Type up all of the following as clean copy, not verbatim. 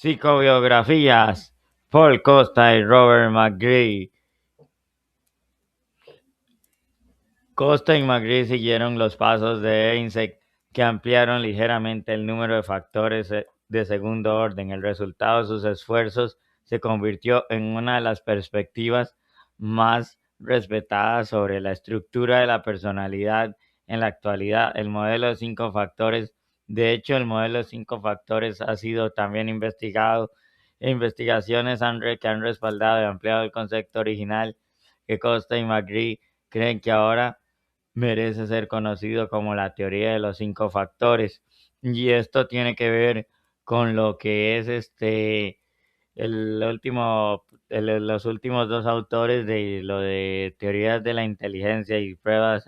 Psicobiografías, Paul Costa y Robert McGree. Costa y McGree siguieron los pasos de Eysenck, que ampliaron ligeramente el número de factores de segundo orden. El resultado de sus esfuerzos se convirtió en una de las perspectivas más respetadas sobre la estructura de la personalidad en la actualidad. El modelo de 5 factores, de hecho, el modelo de 5 factores ha sido también investigado. Investigaciones que han respaldado y ampliado el concepto original que Costa y McGree creen que ahora merece ser conocido como la teoría de los 5 factores. Y esto tiene que ver con lo que es los últimos dos autores de lo de teorías de la inteligencia y pruebas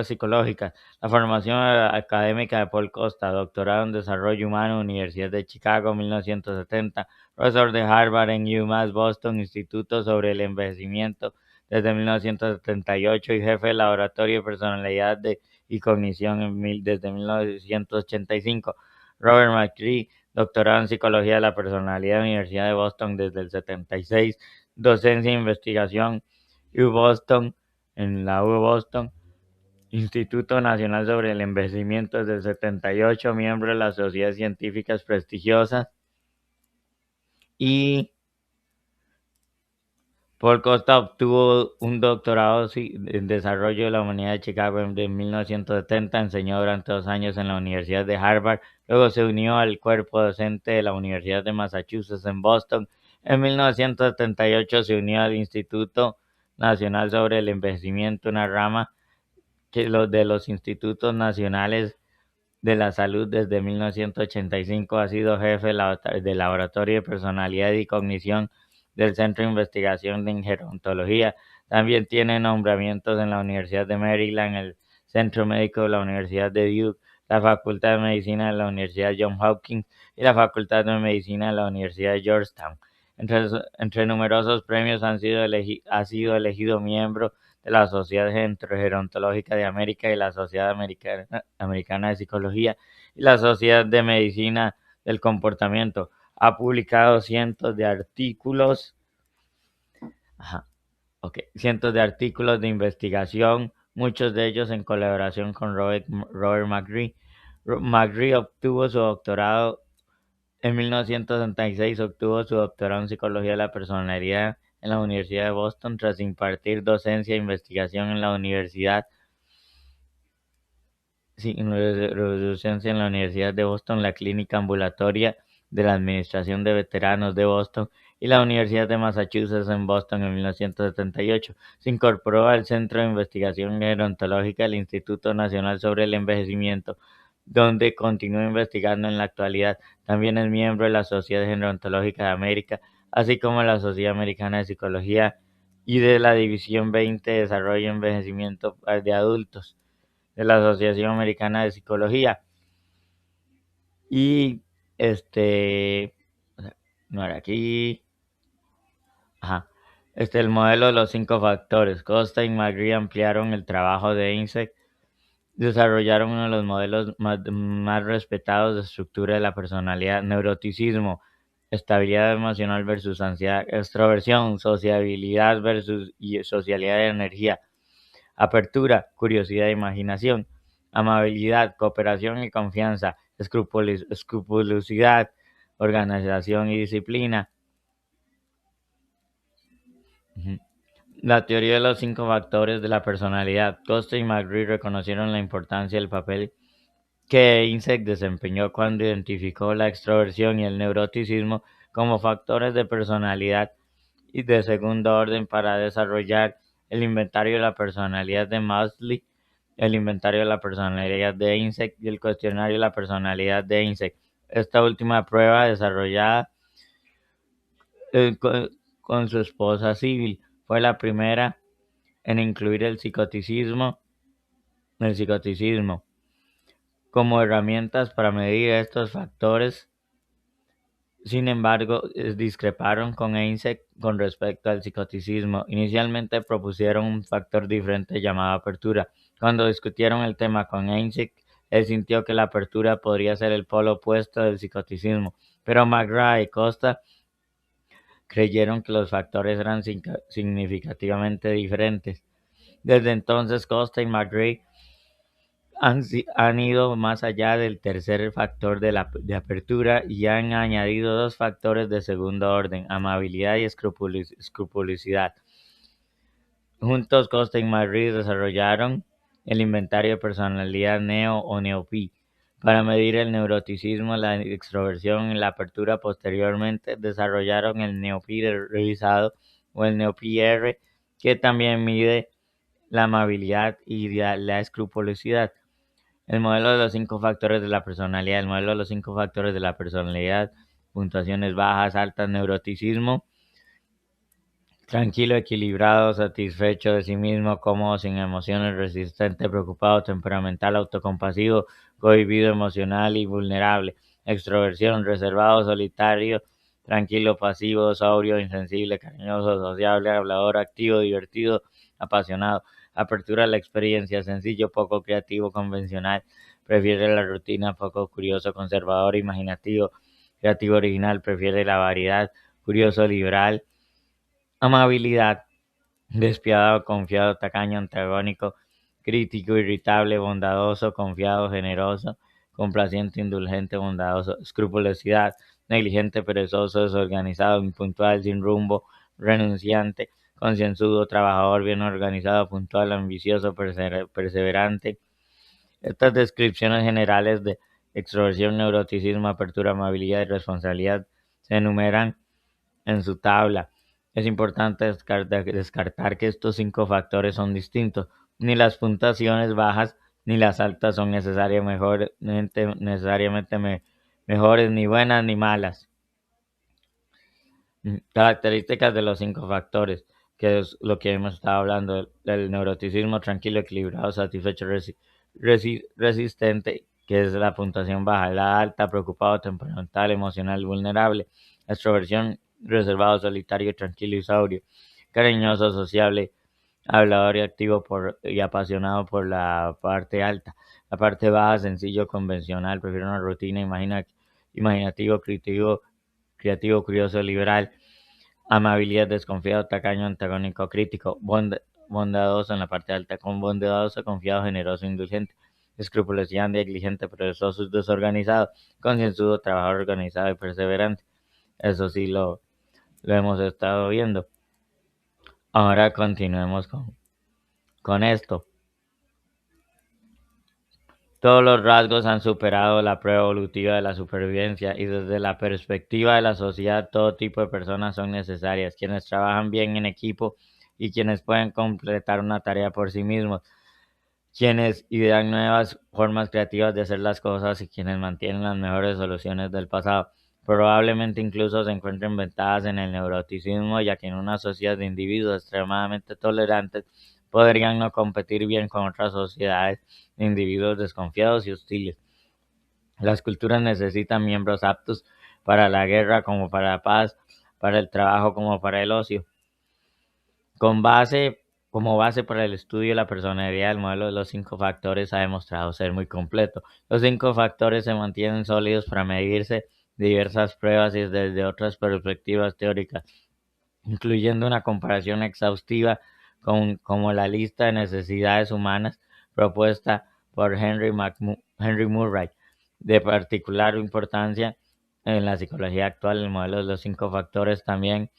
psicológicas. La formación académica de Paul Costa, doctorado en desarrollo humano, Universidad de Chicago, 1970, profesor de Harvard en UMass Boston, Instituto sobre el Envejecimiento desde 1978 y jefe del Laboratorio de Personalidad y Cognición desde 1985. Robert McCree, doctorado en Psicología de la Personalidad, Universidad de Boston desde el 76, docencia e investigación en la U Boston. Instituto Nacional sobre el Envejecimiento desde el 78, miembro de las sociedades científicas prestigiosas. Y Paul Costa obtuvo un doctorado en Desarrollo de la Humanidad de Chicago en 1970, enseñó durante 2 años en la Universidad de Harvard, luego se unió al cuerpo docente de la Universidad de Massachusetts en Boston. En 1978 se unió al Instituto Nacional sobre el Envejecimiento, una rama de los Institutos Nacionales de la Salud. Desde 1985 ha sido jefe del Laboratorio de Personalidad y Cognición del Centro de Investigación en Gerontología. También tiene nombramientos en la Universidad de Maryland, el Centro Médico de la Universidad de Duke, la Facultad de Medicina de la Universidad Johns Hopkins y la Facultad de Medicina de la Universidad de Georgetown. Entre numerosos premios ha sido elegido miembro de la Sociedad Gerontológica de América y la Sociedad Americana de Psicología y la Sociedad de Medicina del Comportamiento. Ha publicado cientos de artículos de investigación, muchos de ellos en colaboración con Robert McGree. McGree obtuvo su doctorado en 1966, obtuvo su doctorado en Psicología de la Personalidad en la Universidad de Boston tras impartir docencia e investigación en la Universidad de Boston, la Clínica Ambulatoria de la Administración de Veteranos de Boston y la Universidad de Massachusetts en Boston en 1978. Se incorporó al Centro de Investigación Gerontológica del Instituto Nacional sobre el Envejecimiento, donde continúa investigando en la actualidad. También es miembro de la Sociedad Gerontológica de América, así como la Sociedad Americana de Psicología y de la División 20 de Desarrollo y Envejecimiento de Adultos de la Asociación Americana de Psicología. Y no era aquí. El modelo de los 5 factores. Costa y McGree ampliaron el trabajo de Eysenck, desarrollaron uno de los modelos más respetados de estructura de la personalidad: neuroticismo, estabilidad emocional versus ansiedad; extroversión, sociabilidad versus socialidad de energía; apertura, curiosidad e imaginación; amabilidad, cooperación y confianza; escrupulosidad, organización y disciplina. La teoría de los 5 factores de la personalidad. Costa y McGree reconocieron la importancia del papel que Eysenck desempeñó cuando identificó la extroversión y el neuroticismo como factores de personalidad y de segundo orden para desarrollar el inventario de la personalidad de Masley, el inventario de la personalidad de Eysenck y el cuestionario de la personalidad de Eysenck. Esta última prueba, desarrollada con su esposa Sybil, fue la primera en incluir el psicoticismo como herramientas para medir estos factores. Sin embargo, discreparon con Eysenck con respecto al psicoticismo. Inicialmente propusieron un factor diferente llamado apertura. Cuando discutieron el tema con Eysenck, Él sintió que la apertura podría ser el polo opuesto del psicoticismo, pero McGrath y Costa creyeron que los factores eran significativamente diferentes. Desde entonces, Costa y McGrath han ido más allá del tercer factor de apertura y han añadido dos factores de segundo orden: amabilidad y escrupulosidad. Juntos, Costa y Madrid desarrollaron el inventario de personalidad NEO o NEOP para medir el neuroticismo, la extroversión y la apertura. Posteriormente, desarrollaron el NEOP revisado o el NEOP-R, que también mide la amabilidad y la escrupulosidad. El modelo de los 5 factores de la personalidad. El modelo de los 5 factores de la personalidad: puntuaciones bajas, altas, neuroticismo, tranquilo, equilibrado, satisfecho de sí mismo, cómodo, sin emociones, resistente, preocupado, temperamental, autocompasivo, cohibido, emocional y vulnerable. Extroversión: reservado, solitario, tranquilo, pasivo, sobrio, insensible, cariñoso, sociable, hablador, activo, divertido, apasionado. Apertura a la experiencia: sencillo, poco creativo, convencional, prefiere la rutina, poco curioso, conservador, imaginativo, creativo, original, prefiere la variedad, curioso, liberal. Amabilidad: despiadado, confiado, tacaño, antagónico, crítico, irritable, bondadoso, confiado, generoso, complaciente, indulgente, bondadoso. Escrupulosidad: negligente, perezoso, desorganizado, impuntual, sin rumbo, renunciante, concienzudo, trabajador, bien organizado, puntual, ambicioso, perseverante. Estas descripciones generales de extroversión, neuroticismo, apertura, amabilidad y responsabilidad se enumeran en su tabla. Es importante descartar que estos 5 factores son distintos. Ni las puntuaciones bajas ni las altas son necesariamente mejores, ni buenas ni malas. Características de los 5 factores, que es lo que hemos estado hablando: el neuroticismo: tranquilo, equilibrado, satisfecho, resistente, que es la puntuación baja; la alta: preocupado, temperamental, emocional, vulnerable; extroversión: reservado, solitario, tranquilo y sobrio; cariñoso, sociable, hablador y activo y apasionado por la parte alta; la parte baja: sencillo, convencional, prefiere una rutina, imaginativo, creativo, curioso, liberal; amabilidad: desconfiado, tacaño, antagónico, crítico; bondadoso en la parte alta, bondadoso, confiado, generoso, indulgente; escrupulosidad: negligente, perezoso, desorganizado; concienzudo, trabajador, organizado y perseverante. Eso sí lo hemos estado viendo. Ahora continuemos con esto. Todos los rasgos han superado la prueba evolutiva de la supervivencia, y desde la perspectiva de la sociedad, todo tipo de personas son necesarias: quienes trabajan bien en equipo y quienes pueden completar una tarea por sí mismos; quienes idean nuevas formas creativas de hacer las cosas y quienes mantienen las mejores soluciones del pasado. Probablemente incluso se encuentren ventajas en el neuroticismo, ya que en una sociedad de individuos extremadamente tolerantes podrían no competir bien con otras sociedades de individuos desconfiados y hostiles. Las culturas necesitan miembros aptos para la guerra como para la paz, para el trabajo como para el ocio. Con base, Como base para el estudio de la personalidad, el modelo de los 5 factores ha demostrado ser muy completo. Los 5 factores se mantienen sólidos para medirse diversas pruebas y desde otras perspectivas teóricas, incluyendo una comparación exhaustiva como la lista de necesidades humanas propuesta por Henry Murray. De particular importancia en la psicología actual, el modelo de los 5 factores también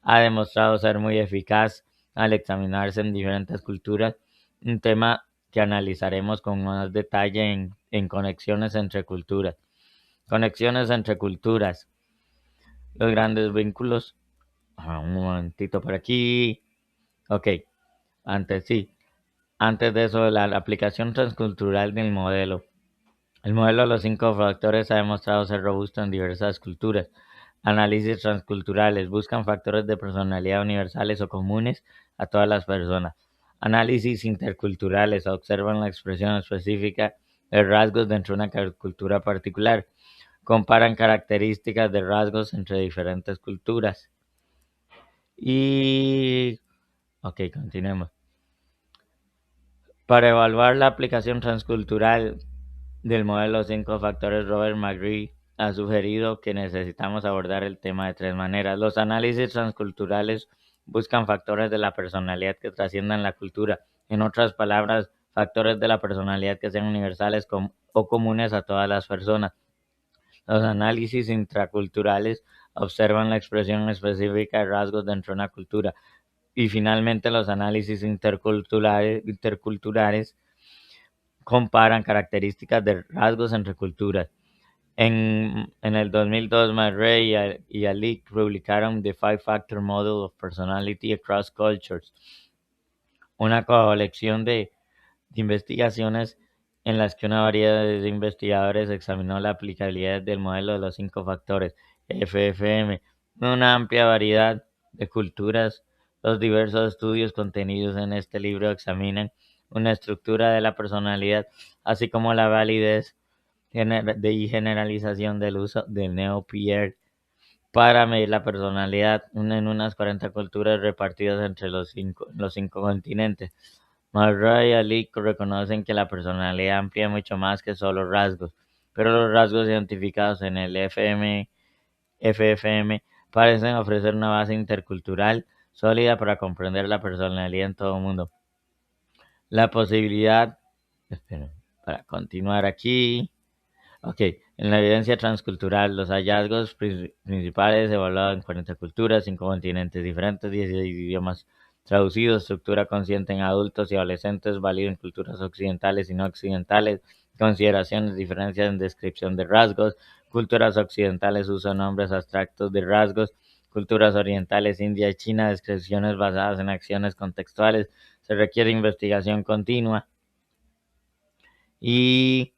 ha demostrado ser muy eficaz al examinarse en diferentes culturas, un tema que analizaremos con más detalle en conexiones entre culturas. Conexiones entre culturas. Los grandes vínculos. Un momentito por aquí. Ok, antes sí. Antes de eso, la aplicación transcultural del modelo. El modelo de los 5 factores ha demostrado ser robusto en diversas culturas. Análisis transculturales: buscan factores de personalidad universales o comunes a todas las personas. Análisis interculturales: observan la expresión específica de rasgos dentro de una cultura particular. Comparan características de rasgos entre diferentes culturas. Y... Ok, continuemos. Para evaluar la aplicación transcultural, del modelo 5 factores, Robert McGree ha sugerido que necesitamos abordar el tema de tres maneras. Los análisis transculturales buscan factores de la personalidad que trasciendan la cultura. En otras palabras, factores de la personalidad que sean universales o comunes a todas las personas. Los análisis intraculturales observan la expresión específica de rasgos dentro de una cultura. Y finalmente, los análisis interculturales comparan características de rasgos entre culturas. En el 2002, Murray y Ali publicaron The Five Factor Model of Personality Across Cultures, una colección de investigaciones en las que una variedad de investigadores examinó la aplicabilidad del modelo de los cinco factores FFM en una amplia variedad de culturas. Los diversos estudios contenidos en este libro examinan una estructura de la personalidad, así como la validez y generalización del uso del Neo-Pierre para medir la personalidad en unas 40 culturas repartidas entre los cinco continentes. Murray y Ali reconocen que la personalidad amplía mucho más que solo rasgos, pero los rasgos identificados en el FFM parecen ofrecer una base intercultural sólida para comprender la personalidad en todo el mundo. La posibilidad, espera, para continuar aquí. Ok, en la evidencia transcultural, los hallazgos principales evaluados en 40 culturas, 5 continentes diferentes, 16 idiomas traducidos, estructura consciente en adultos y adolescentes, válido en culturas occidentales y no occidentales, consideraciones, diferencias en descripción de rasgos, culturas occidentales, uso de nombres abstractos de rasgos, culturas orientales, India y China, descripciones basadas en acciones contextuales, se requiere investigación continua. Y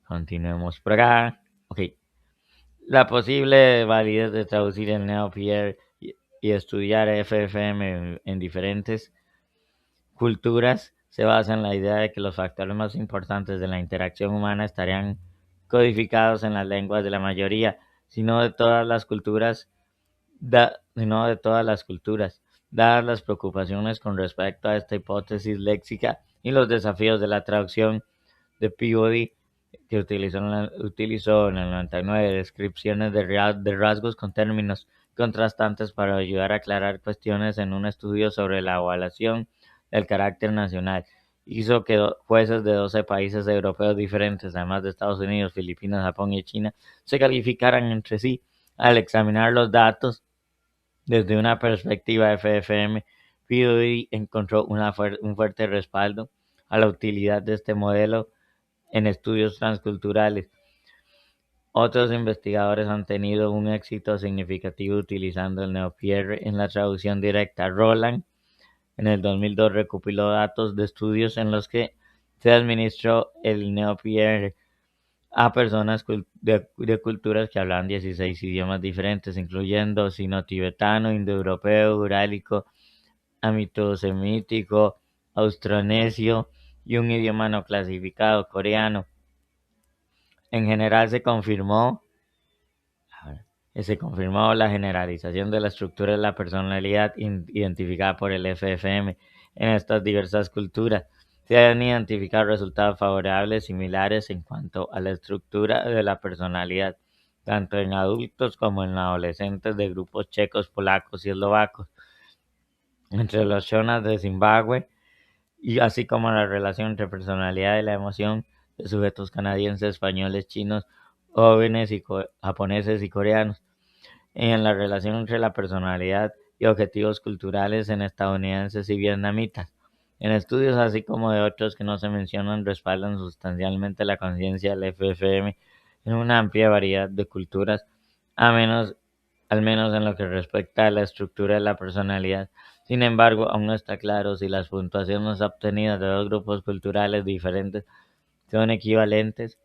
continuemos por acá. Ok. La posible validez de traducir el NeoPierre y estudiar FFM en diferentes culturas se basa en la idea de que los factores más importantes de la interacción humana estarían codificados en las lenguas de la mayoría, sino de todas las culturas, sino de todas las culturas, dadas las preocupaciones con respecto a esta hipótesis léxica y los desafíos de la traducción de Peabody, que utilizó en el 99 descripciones de rasgos con términos contrastantes para ayudar a aclarar cuestiones en un estudio sobre la evaluación del carácter nacional. Hizo que jueces de 12 países europeos diferentes, además de Estados Unidos, Filipinas, Japón y China, se calificaran entre sí. Al examinar los datos desde una perspectiva FFM, Peabody encontró un fuerte respaldo a la utilidad de este modelo en estudios transculturales. Otros investigadores han tenido un éxito significativo utilizando el NeoPierre en la traducción directa. Roland en el 2002 recopiló datos de estudios en los que se administró el NeoPierre a personas de culturas que hablaban 16 idiomas diferentes, incluyendo sino-tibetano, indoeuropeo, urálico, amito-semítico, austronesio y un idioma no clasificado, coreano. En general se confirmó la generalización de la estructura de la personalidad identificada por el FFM en estas diversas culturas. Se han identificado resultados favorables similares en cuanto a la estructura de la personalidad, tanto en adultos como en adolescentes de grupos checos, polacos y eslovacos. Entre los shonas de Zimbabue, y así como la relación entre personalidad y la emoción de sujetos canadienses, españoles, chinos, jóvenes y japoneses y coreanos, en la relación entre la personalidad y objetivos culturales en estadounidenses y vietnamitas. En estudios así como de otros que no se mencionan, respaldan sustancialmente la conciencia del FFM en una amplia variedad de culturas, a menos, al menos en lo que respecta a la estructura de la personalidad. Sin embargo, aún no está claro si las puntuaciones obtenidas de dos grupos culturales diferentes son equivalentes.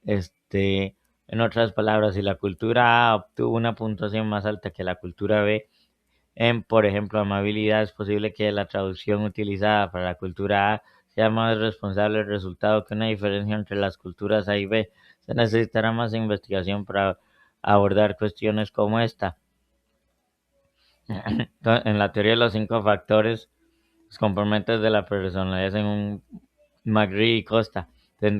En otras palabras, si la cultura A obtuvo una puntuación más alta que la cultura B en, por ejemplo, amabilidad, es posible que la traducción utilizada para la cultura A sea más responsable del resultado que una diferencia entre las culturas A y B. Se necesitará más investigación para abordar cuestiones como esta. En la teoría de los cinco factores, los componentes de la personalidad según McGree y Costa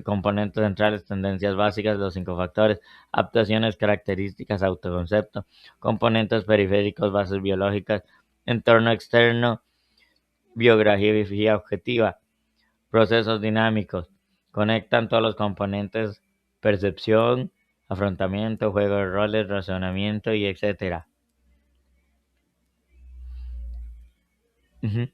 componentes centrales, tendencias básicas, los 5 factores, actuaciones, características, autoconcepto, componentes periféricos, bases biológicas, entorno externo, biografía objetiva, procesos dinámicos. Conectan todos los componentes, percepción, afrontamiento, juego de roles, razonamiento y etcétera. Ujú.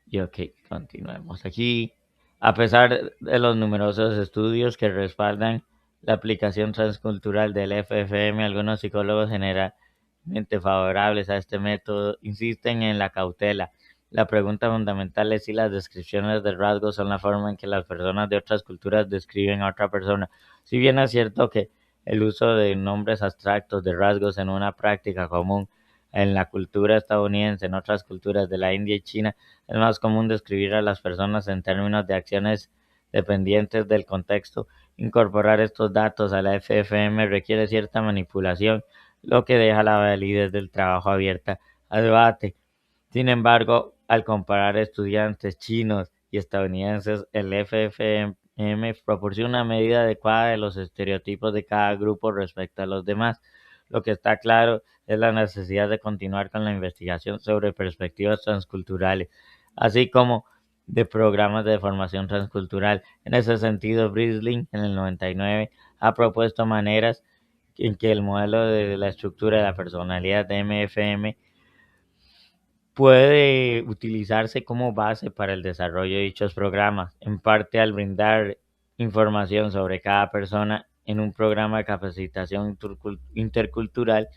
Y ok, continuemos aquí. A pesar de los numerosos estudios que respaldan la aplicación transcultural del FFM, algunos psicólogos generalmente favorables a este método insisten en la cautela. La pregunta fundamental es si las descripciones de rasgos son la forma en que las personas de otras culturas describen a otra persona. Si bien es cierto que el uso de nombres abstractos de rasgos en una práctica común en la cultura estadounidense, en otras culturas de la India y China, es más común describir a las personas en términos de acciones dependientes del contexto. Incorporar estos datos a la FFM requiere cierta manipulación, lo que deja la validez del trabajo abierta a debate. Sin embargo, al comparar estudiantes chinos y estadounidenses, el FFM proporciona una medida adecuada de los estereotipos de cada grupo respecto a los demás. Lo que está claro es la necesidad de continuar con la investigación sobre perspectivas transculturales, así como de programas de formación transcultural. En ese sentido, Brisling, en el 99, ha propuesto maneras en que el modelo de la estructura de la personalidad de MFM puede utilizarse como base para el desarrollo de dichos programas, en parte al brindar información sobre cada persona en un programa de capacitación intercultural.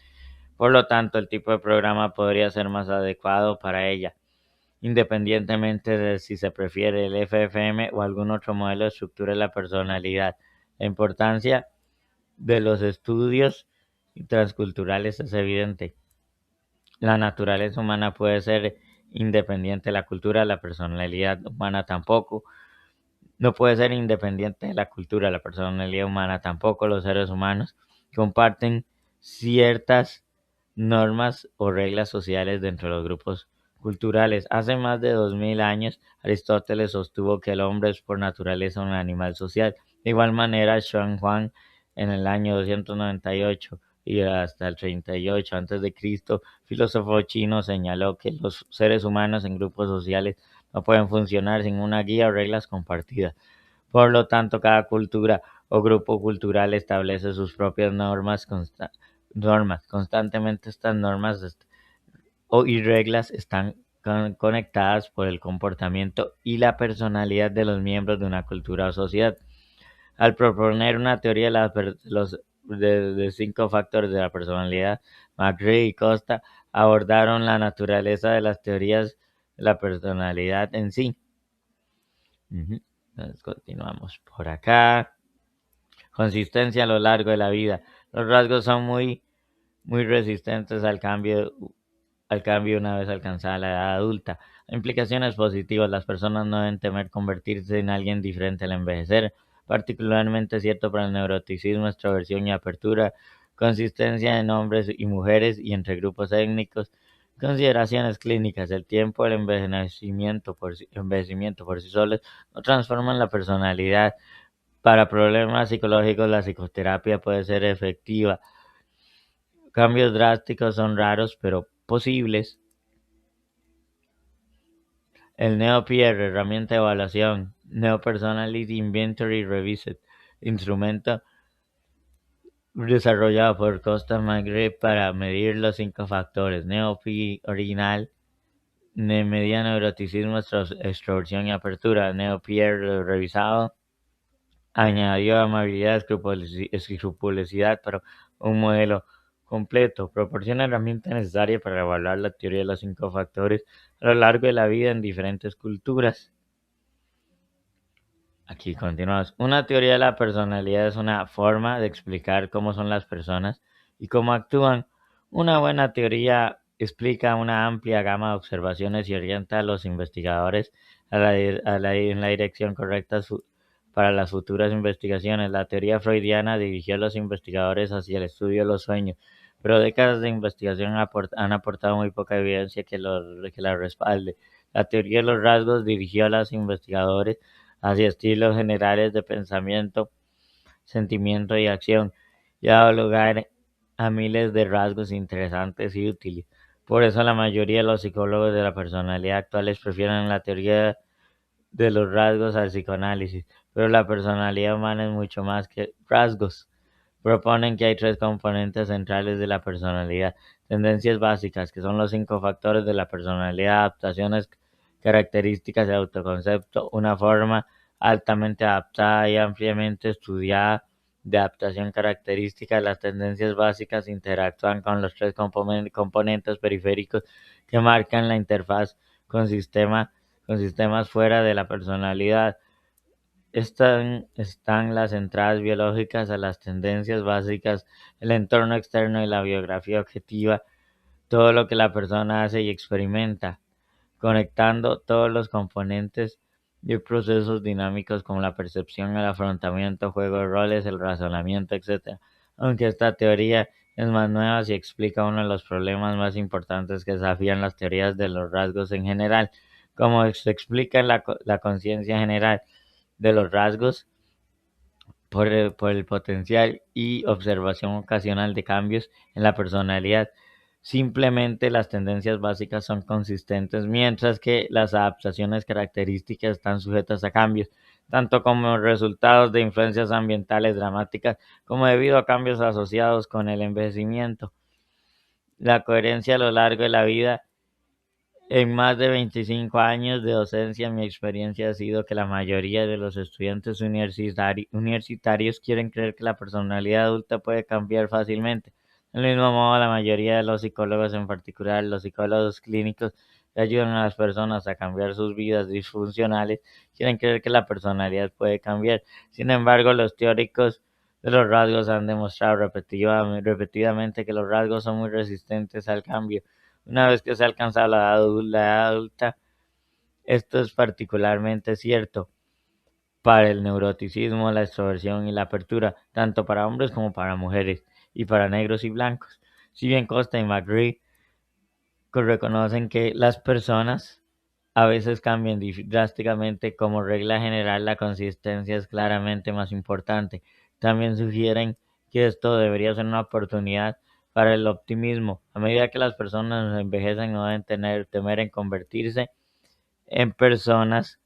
Por lo tanto, el tipo de programa podría ser más adecuado para ella, independientemente de si se prefiere el FFM o algún otro modelo de estructura de la personalidad. La importancia de los estudios transculturales es evidente. La naturaleza humana puede ser independiente de la cultura, la personalidad humana tampoco. No puede ser independiente de la cultura, la personalidad humana tampoco. Los seres humanos comparten ciertas normas o reglas sociales dentro de los grupos culturales. Hace más de 2000 años, Aristóteles sostuvo que el hombre es por naturaleza un animal social. De igual manera, Xuan Huang en el año 298 y hasta el 38 antes de Cristo, filósofo chino, señaló que los seres humanos en grupos sociales no pueden funcionar sin una guía o reglas compartidas. Por lo tanto, cada cultura o grupo cultural establece sus propias normas. Constantemente estas normas y reglas están conectadas por el comportamiento y la personalidad de los miembros de una cultura o sociedad. Al proponer una teoría de 5 factores de la personalidad, McRae y Costa abordaron la naturaleza de las teorías de la personalidad en sí. Entonces continuamos por acá. Consistencia a lo largo de la vida. Los rasgos son muy resistentes al cambio una vez alcanzada la edad adulta. Implicaciones positivas. Las personas no deben temer convertirse en alguien diferente al envejecer. Particularmente cierto para el neuroticismo, extroversión y apertura. Consistencia en hombres y mujeres y entre grupos étnicos. Consideraciones clínicas. El tiempo del envejecimiento por sí solos no transforman la personalidad. Para problemas psicológicos, la psicoterapia puede ser efectiva. Cambios drásticos son raros, pero posibles. El NeoPR, herramienta de evaluación. Neo Personality Inventory Revisit, instrumento desarrollado por Costa Magre para medir los 5 factores. NeoPI original, medida neuroticismo, extroversión y apertura. NeoPR revisado añadió amabilidad, escrupulosidad para un modelo completo. Proporciona herramientas necesarias para evaluar la teoría de los 5 factores a lo largo de la vida en diferentes culturas. Aquí continuamos. Una teoría de la personalidad es una forma de explicar cómo son las personas y cómo actúan. Una buena teoría explica una amplia gama de observaciones y orienta a los investigadores en la dirección correcta para las futuras investigaciones. La teoría freudiana dirigió a los investigadores hacia el estudio de los sueños, pero décadas de investigación han aportado muy poca evidencia que la respalde. La teoría de los rasgos dirigió a los investigadores hacia estilos generales de pensamiento, sentimiento y acción, y ha dado lugar a miles de rasgos interesantes y útiles. Por eso la mayoría de los psicólogos de la personalidad actuales prefieren la teoría de los rasgos al psicoanálisis, pero la personalidad humana es mucho más que rasgos. Proponen que hay tres componentes centrales de la personalidad: tendencias básicas, que son los 5 factores de la personalidad, adaptaciones, características y autoconcepto, una forma altamente adaptada y ampliamente estudiada de adaptación característica. Las tendencias básicas interactúan con los tres componentes periféricos que marcan la interfaz con, con sistemas fuera de la personalidad. Están las entradas biológicas a las tendencias básicas, el entorno externo y la biografía objetiva, todo lo que la persona hace y experimenta, conectando todos los componentes y procesos dinámicos como la percepción, el afrontamiento, juego de roles, el razonamiento, etc. Aunque esta teoría es más nueva, sí explica uno de los problemas más importantes que desafían las teorías de los rasgos en general, como se explica en la conciencia general de los rasgos por el potencial y observación ocasional de cambios en la personalidad. Simplemente las tendencias básicas son consistentes, mientras que las adaptaciones características están sujetas a cambios, tanto como resultados de influencias ambientales dramáticas, como debido a cambios asociados con el envejecimiento. La coherencia a lo largo de la vida. En más de 25 años de docencia, mi experiencia ha sido que la mayoría de los estudiantes universitarios quieren creer que la personalidad adulta puede cambiar fácilmente. Del mismo modo, la mayoría de los psicólogos, en particular los psicólogos clínicos que ayudan a las personas a cambiar sus vidas disfuncionales, quieren creer que la personalidad puede cambiar. Sin embargo, los teóricos de los rasgos han demostrado repetidamente que los rasgos son muy resistentes al cambio. Una vez que se alcanza la edad adulta, esto es particularmente cierto para el neuroticismo, la extroversión y la apertura, tanto para hombres como para mujeres, y para negros y blancos. Si bien Costa y McGree reconocen que las personas a veces cambian drásticamente, como regla general la consistencia es claramente más importante. También sugieren que esto debería ser una oportunidad para el optimismo. A medida que las personas envejecen, no deben temer en convertirse en personas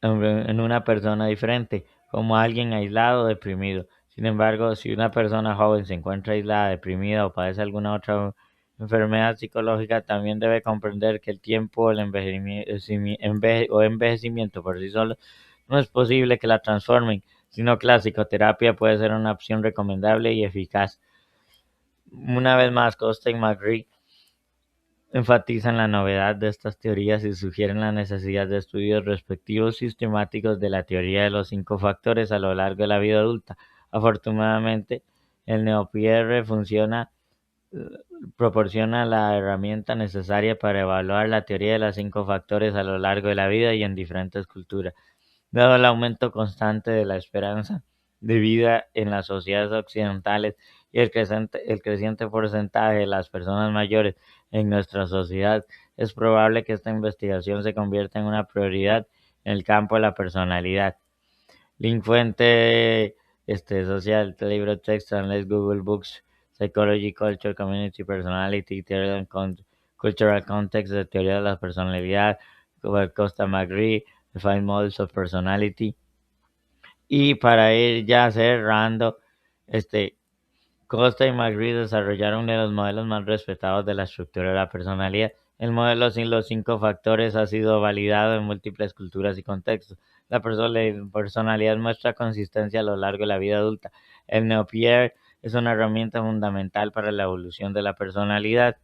en una persona diferente, como alguien aislado o deprimido. Sin embargo, si una persona joven se encuentra aislada, deprimida o padece alguna otra enfermedad psicológica, también debe comprender que el tiempo el envejecimiento por sí solo no es posible que la transformen, sino que la psicoterapia puede ser una opción recomendable y eficaz. Una vez más, Costa y McGree enfatizan la novedad de estas teorías y sugieren la necesidad de estudios respectivos sistemáticos de la teoría de los 5 factores a lo largo de la vida adulta. Afortunadamente, el NeoPR proporciona la herramienta necesaria para evaluar la teoría de los 5 factores a lo largo de la vida y en diferentes culturas. Dado el aumento constante de la esperanza de vida en las sociedades occidentales y el creciente porcentaje de las personas mayores en nuestra sociedad, es probable que esta investigación se convierta en una prioridad en el campo de la personalidad. Link fuente social, libro text, Unless Google Books, Psychology, Culture, Community, Personality, Theory and Cultural Context, de teoría de la personalidad, Costa McGree, The Five Models of Personality. Y para ir ya cerrando, este, Costa y McGree desarrollaron uno de los modelos más respetados de la estructura de la personalidad. El modelo sin los 5 factores ha sido validado en múltiples culturas y contextos. La personalidad muestra consistencia a lo largo de la vida adulta. El NeoPR es una herramienta fundamental para la evolución de la personalidad.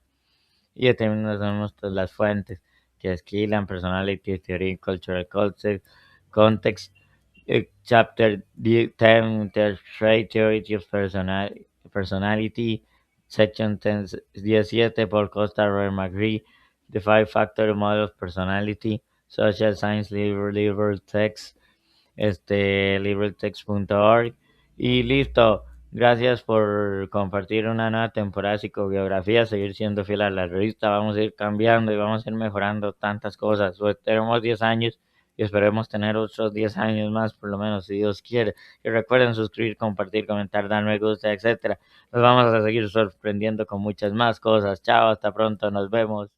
Y determinamos las fuentes, que es Killian, Personality Theory, Cultural Context, Chapter 10, Trait Theory of Personality, Section 10, 17 por Costa Roy McGree, The Five Factor Model of Personality, Social Science Liberal Text, liberaltext.org. Y listo. Gracias por compartir una nueva temporada de psicobiografía, seguir siendo fiel a la revista. Vamos a ir cambiando y vamos a ir mejorando tantas cosas. Pues tenemos 10 años y esperemos tener otros 10 años más, por lo menos, si Dios quiere. Y recuerden suscribir, compartir, comentar, dar me gusta, etcétera. Nos vamos a seguir sorprendiendo con muchas más cosas. Chao, hasta pronto, nos vemos.